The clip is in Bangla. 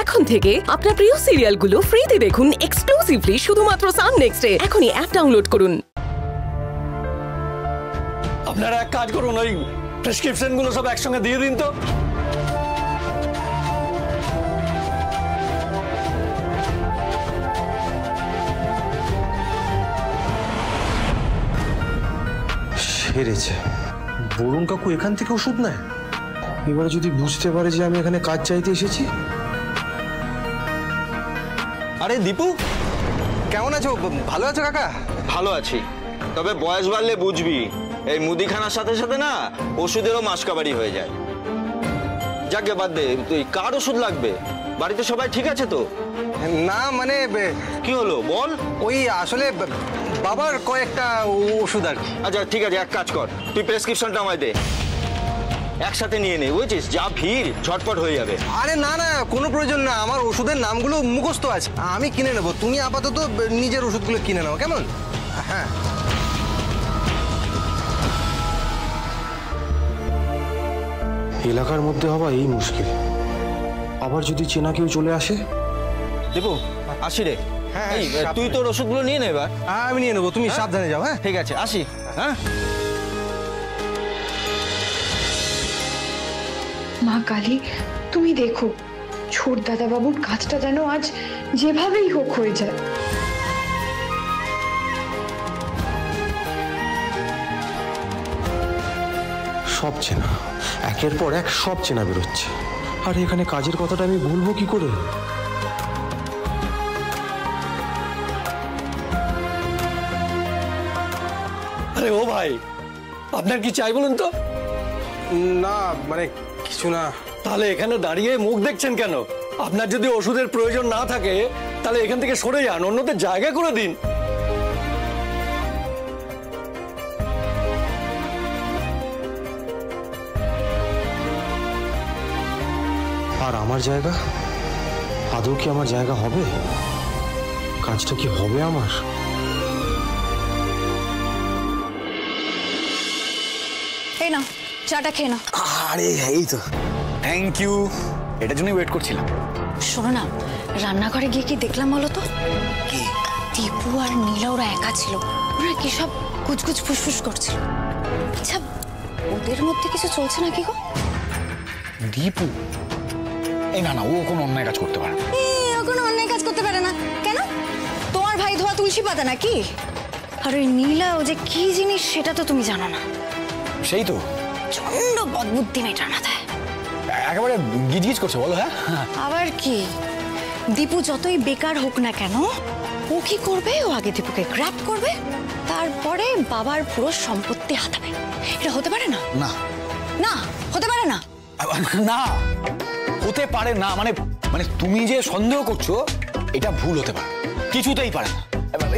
এখন থেকে আপনার প্রিয় সিরিয়ালগুলো ফ্রিতে দেখুন এক্সক্লুসিভলি শুধুমাত্র সান নেক্সটে। এখনই অ্যাপ ডাউনলোড করুন। আপনারা এক কাজ করুন, ওই প্রেসক্রিপশনগুলো সব একসঙ্গে দিয়ে দিন তো। সেরেছে, বরুণ কাকু এখান থেকে ওষুধ নেয়। এবারে যদি বুঝতে পারে যে আমি এখানে কাজ চাইতে এসেছি। আরে দীপু, কেমন আছো? ভালো আছো কাকা? ভালো আছি, তবে বয়স বাড়লে বুঝবি এই মুদিখানার সাথে সাথে না ওষুধেরও মাসকাবারি হয়ে যায়। যাকে বাদ দে, তুই কার ওষুধ লাগবে? বাড়িতে সবাই ঠিক আছে তো? না মানে কি হলো বল। ওই আসলে বাবার কয়েকটা ওষুধ আর কি। আচ্ছা ঠিক আছে, এক কাজ কর, তুই প্রেসক্রিপশনটা আমায় দে, একসাথে নিয়ে নে, বুঝছিস? যা ভিড় ঝটপট হয়ে যাবে। আরে না না, কোনো প্রয়োজন না, আমার ওষুধের নামগুলো মুখস্থ আছে, আমি কিনে নেবো। তুমি আপাতত নিজের ওষুধগুলো কিনে নাও, কেমন? হ্যাঁ। এলাকার মধ্যে হওয়া এই মুশকিল, আবার যদি চেনা কেউ চলে আসে। দীপু আসি রে। হ্যাঁ, এই, তুই তোর ওষুধগুলো নিয়ে নে এবার। আমি নিয়ে নেবো, তুমি সাবধানে যাও। হ্যাঁ ঠিক আছে, আসি। হ্যাঁ মা কালী, তুমি দেখো ছোট দাদা বাবুর কাজটা যেন আজ যেভাবেই হোক হয়ে যায়। সব চেনা, একের পর এক সব চেনা বেরোচ্ছে। আর এখানে কাজের কথাটা আমি ভুলবো কি করে? আরে ও ভাই, আপনার কি চাই বলুন তো? না মানে কিছু না। তাহলে এখানে দাঁড়িয়ে মুখ দেখছেন কেন? আপনার যদি ওষুধের প্রয়োজন না থাকে তাহলে এখান থেকে সরে যান, অন্যদের জায়গা করে দিন। আর আমার জায়গা, আদৌ কি আমার জায়গা হবে? কাজটা কি হবে আমার? এই না, চাটা খেয়ে নাও। আরে এই তো, থ্যাংক ইউ, এটার জন্যই ওয়েট করছিলাম। শোনো না, রান্নাঘরে গিয়ে কি দেখলাম বলো তো? কি? দীপু আর নীলা ওরা একা ছিল, ওরা কি সব কুচকুচ ফুসফুস করছিল। আচ্ছা, ওদের মধ্যে কিছু চলছে নাকি গো? দীপু? এই না না, ও কোনো অন্যায় কাজ করতে পারে না। ও কোনো অন্যায় কাজ করতে পারে না কেন? তোমার ভাই ধোয়া তুলসী পাতা নাকি? আর ওই নীলা ও যে কি জিনিস সেটা তো তুমি জানো না। সেই তো চন্ড বদবুদ্ধি মেটার মাথায় একেবারে গিজগিজ করছে, বলো। হ্যাঁ আবার কি, দীপু যতই বেকার হোক না কেন, ও কি করবে? ও আগে দীপুকে গ্র্যাব করবে, তারপরে বাবার পুরো সম্পত্তি হাতাবে। এটা হতে পারে না? না না, হতে পারে না। না হতে পারে না, মানে মানে তুমি যে সন্দেহ করছো এটা ভুল হতে পারে, কিছুতেই পারে না। এবার